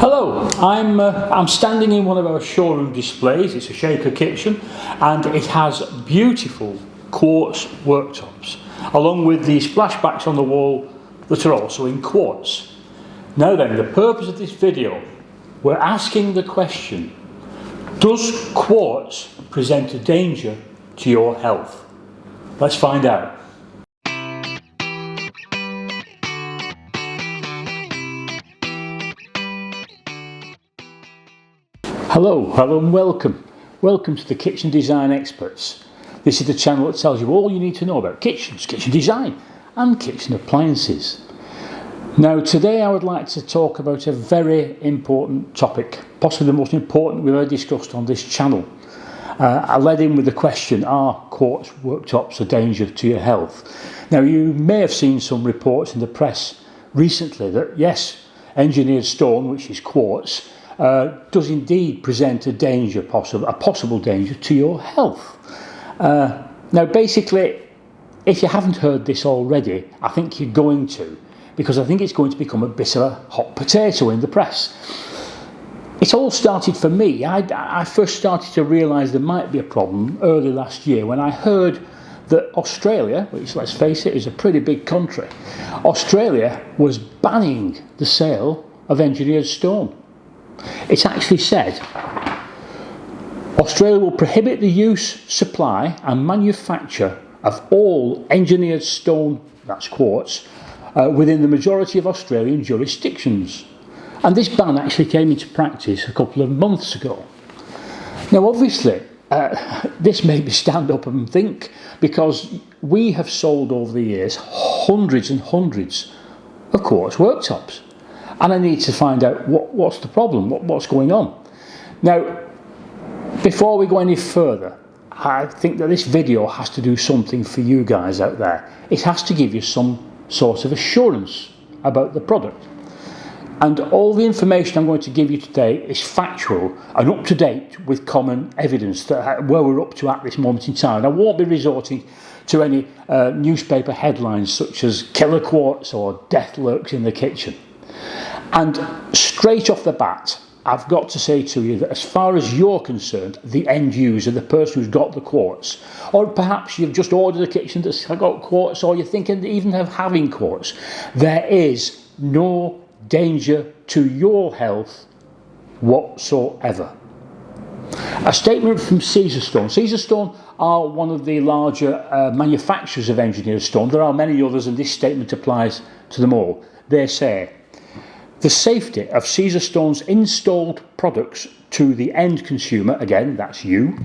Hello, I'm standing in one of our showroom displays. It's a shaker kitchen and it has beautiful quartz worktops along with the splashbacks on the wall that are also in quartz. Now then, the purpose of this video, we're asking the question, does quartz present a danger to your health? Let's find out. Hello and welcome. Welcome to the Kitchen Design Experts. This is the channel that tells you all you need to know about kitchens, kitchen design and kitchen appliances. Now today I would like to talk about a very important topic, possibly the most important we've ever discussed on this channel. I led in with the question, are quartz worktops a danger to your health? Now you may have seen some reports in the press recently that yes, engineered stone, which is quartz, does indeed present a danger, a possible danger to your health. Now basically, if you haven't heard this already, I think you're going to, because I think it's going to become a bit of a hot potato in the press. It all started for me. I first started to realise there might be a problem early last year when I heard that Australia, which let's face it is a pretty big country, Australia was banning the sale of engineered stone. It's actually said Australia will prohibit the use, supply and manufacture of all engineered stone, that's quartz, within the majority of Australian jurisdictions. And this ban actually came into practice a couple of months ago. Now obviously this made me stand up and think, because we have sold over the years hundreds and hundreds of quartz worktops. And I need to find out what's the problem, what's going on. Now, before we go any further, I think that this video has to do something for you guys out there. It has to give you some sort of assurance about the product. And all the information I'm going to give you today is factual and up to date with common evidence that where we're up to at this moment in time. And I won't be resorting to any newspaper headlines such as killer quartz or death lurks in the kitchen. And straight off the bat, I've got to say to you that as far as you're concerned, the end user, the person who's got the quartz, or perhaps you've just ordered a kitchen that's got quartz, or you're thinking even of having quartz, there is no danger to your health whatsoever. A statement from Caesarstone. Caesarstone are one of the larger manufacturers of engineered stone. There are many others and this statement applies to them all. They say, the safety of Caesarstone's installed products to the end consumer, again that's you,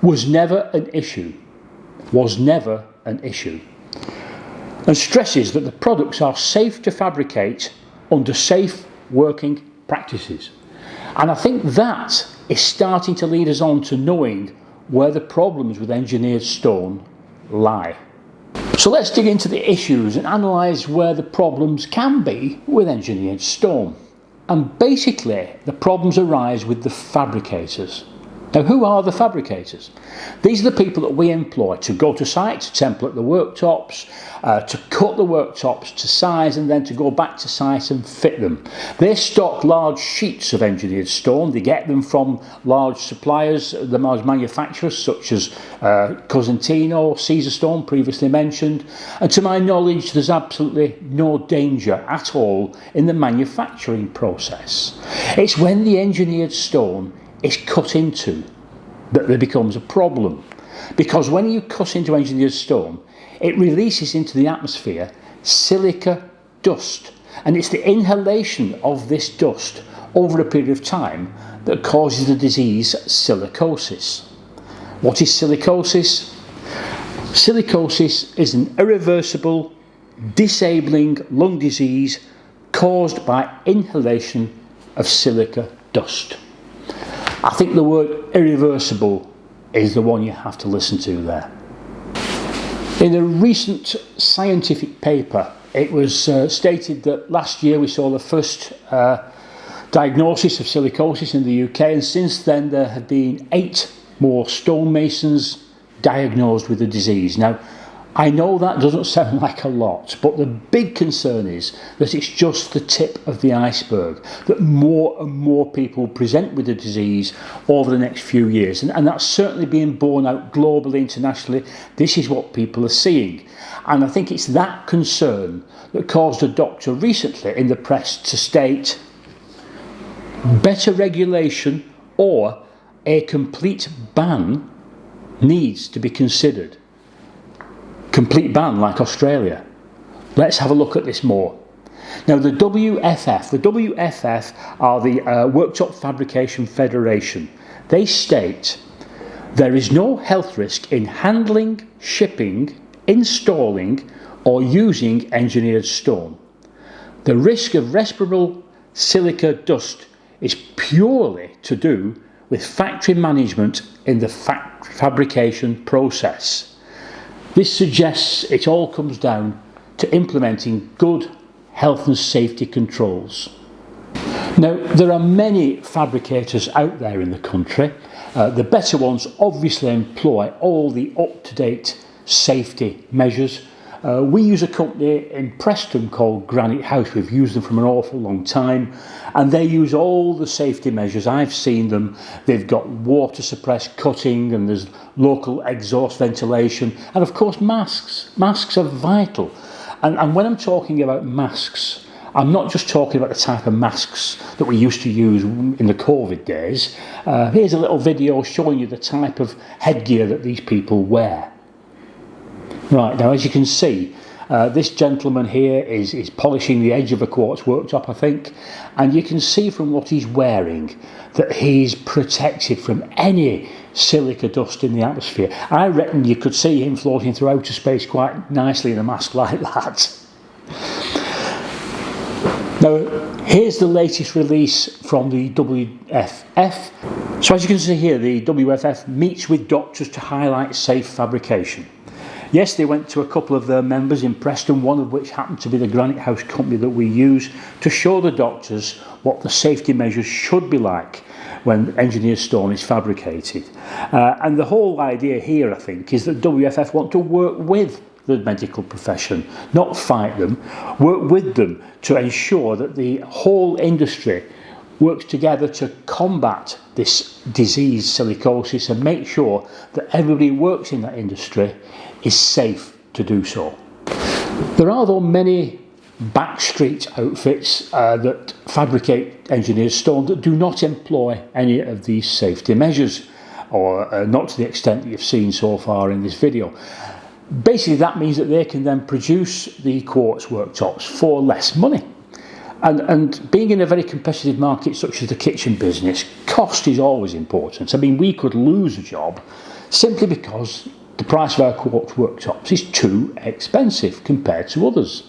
was never an issue. And stresses that the products are safe to fabricate under safe working practices. And I think that is starting to lead us on to knowing where the problems with engineered stone lie. So let's dig into the issues and analyse where the problems can be with engineered stone. And basically the problems arise with the fabricators. Now who are the fabricators? These are the people that we employ to go to site, to template the worktops, to cut the worktops to size and then to go back to site and fit them. They stock large sheets of engineered stone. They get them from large suppliers, the large manufacturers such as Cosentino, Caesarstone previously mentioned. And to my knowledge there's absolutely no danger at all in the manufacturing process. It's when the engineered stone is cut into that there becomes a problem, because when you cut into engineered stone it releases into the atmosphere silica dust, and it's the inhalation of this dust over a period of time that causes the disease silicosis. What is silicosis? Silicosis is an irreversible, disabling lung disease caused by inhalation of silica dust. I think the word irreversible is the one you have to listen to there. In a recent scientific paper, it was stated that last year we saw the first diagnosis of silicosis in the UK, and since then there have been 8 more stonemasons diagnosed with the disease. Now, I know that doesn't sound like a lot, but the big concern is that it's just the tip of the iceberg, that more and more people present with the disease over the next few years, and that's certainly being borne out globally, internationally. This is what people are seeing, and I think it's that concern that caused a doctor recently in the press to state better regulation or a complete ban needs to be considered. Complete ban like Australia. Let's have a look at this more. Now the WFF are the Worktop Fabrication Federation. They state there is no health risk in handling, shipping, installing or using engineered stone. The risk of respirable silica dust is purely to do with factory management in the fabrication process. This suggests it all comes down to implementing good health and safety controls. Now, there are many fabricators out there in the country. The better ones obviously employ all the up-to-date safety measures. We use a company in Preston called Granite House. We've used them for an awful long time, and they use all the safety measures. I've seen them. They've got water suppressed cutting, and there's local exhaust ventilation, and of course masks. Masks are vital, and when I'm talking about masks, I'm not just talking about the type of masks that we used to use in the COVID days. Here's a little video showing you the type of headgear that these people wear. Right, now as you can see, this gentleman here is polishing the edge of a quartz worktop, I think, and you can see from what he's wearing that he's protected from any silica dust in the atmosphere. I reckon you could see him floating through outer space quite nicely in a mask like that. Now, here's the latest release from the WFF. So as you can see here, the WFF meets with doctors to highlight safe fabrication. Yes, they went to a couple of their members in Preston, one of which happened to be the Granite House company that we use, to show the doctors what the safety measures should be like when engineered stone is fabricated. And the whole idea here, I think, is that WFF want to work with the medical profession, not fight them, work with them to ensure that the whole industry works together to combat this disease, silicosis, and make sure that everybody who works in that industry is safe to do so. There are, though, many Backstreet outfits that fabricate engineered stone that do not employ any of these safety measures, or not to the extent that you've seen so far in this video. Basically, that means that they can then produce the quartz worktops for less money. And being in a very competitive market such as the kitchen business, cost is always important. I mean, we could lose a job simply because the price of our quartz worktops is too expensive compared to others.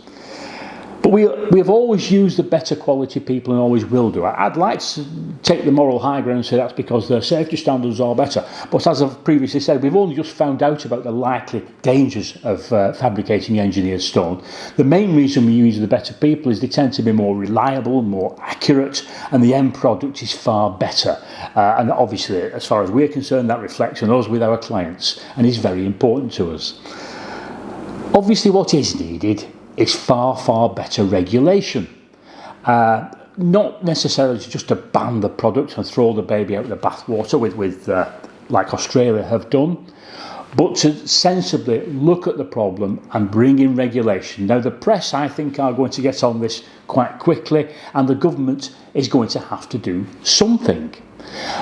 But we have always used the better quality people and always will do. I'd like to take the moral high ground and say that's because their safety standards are better. But as I've previously said, we've only just found out about the likely dangers of fabricating engineered stone. The main reason we use the better people is they tend to be more reliable, more accurate, and the end product is far better. And obviously, as far as we're concerned, that reflects on us with our clients and is very important to us. Obviously, what is needed is far, far better regulation. Not necessarily just to ban the product and throw the baby out of the bathwater with like Australia have done, but to sensibly look at the problem and bring in regulation. Now, the press, I think, are going to get on this quite quickly, and the government is going to have to do something.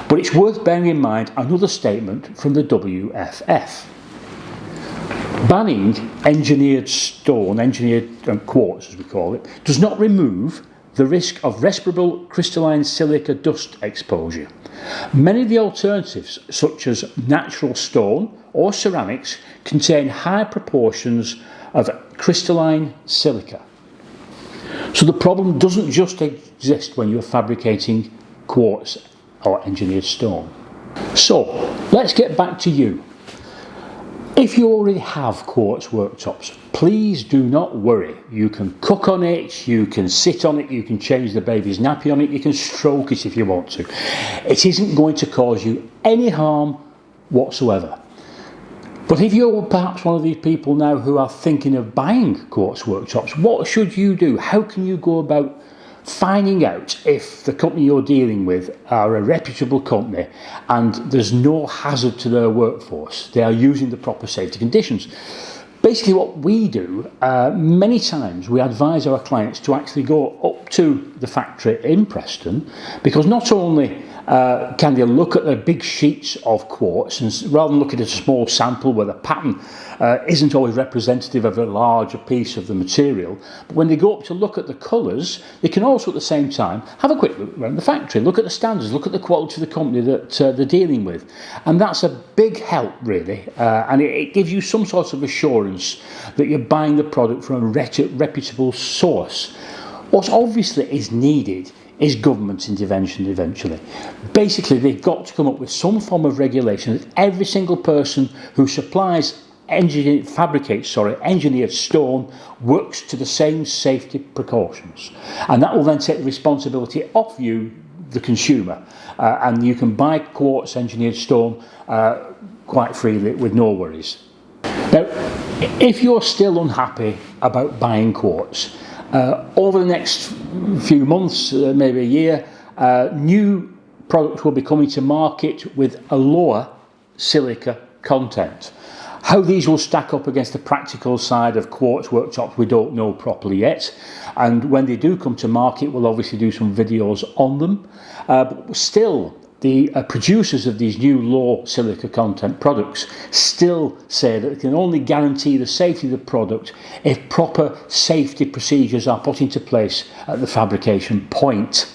But it's worth bearing in mind another statement from the WFF. Banning engineered stone, engineered quartz as we call it, does not remove the risk of respirable crystalline silica dust exposure. Many of the alternatives, such as natural stone or ceramics, contain high proportions of crystalline silica. So the problem doesn't just exist when you're fabricating quartz or engineered stone. So let's get back to you. If you already have quartz worktops, please do not worry. You can cook on it, you can sit on it, you can change the baby's nappy on it, you can stroke it if you want to. It isn't going to cause you any harm whatsoever. But if you're perhaps one of these people now who are thinking of buying Quartz Worktops, what should you do? How can you go about finding out if the company you're dealing with are a reputable company and there's no hazard to their workforce? They are using the proper safety conditions. Basically what we do, many times we advise our clients to actually go up to the factory in Preston, because not only can they look at the big sheets of quartz, and rather than looking at a small sample where the pattern isn't always representative of a larger piece of the material, but when they go up to look at the colours, they can also at the same time have a quick look around the factory, look at the standards, look at the quality of the company that they're dealing with. And that's a big help really, and it gives you some sort of assurance that you're buying the product from a reputable source. What obviously is needed is government intervention eventually. Basically, they've got to come up with some form of regulation that every single person who supplies engineered stone works to the same safety precautions. And that will then take the responsibility off you, the consumer, and you can buy quartz engineered stone quite freely with no worries. Now, if you're still unhappy about buying quartz, over the next few months, maybe a year, new products will be coming to market with a lower silica content. How these will stack up against the practical side of Quartz Worktops, we don't know properly yet. And when they do come to market, we'll obviously do some videos on them. But still, the producers of these new low silica content products still say that they can only guarantee the safety of the product if proper safety procedures are put into place at the fabrication point.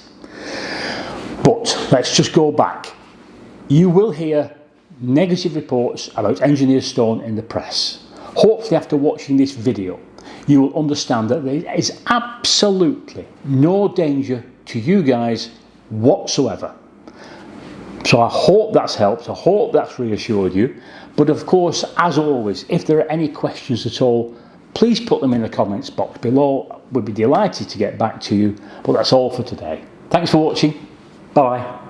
But let's just go back. You will hear negative reports about engineered stone in the press. Hopefully after watching this video you will understand that there is absolutely no danger to you guys whatsoever. So I hope that's helped, I hope that's reassured you. But of course, as always, if there are any questions at all, please put them in the comments box below. We'd be delighted to get back to you. But that's all for today. Thanks for watching. Bye.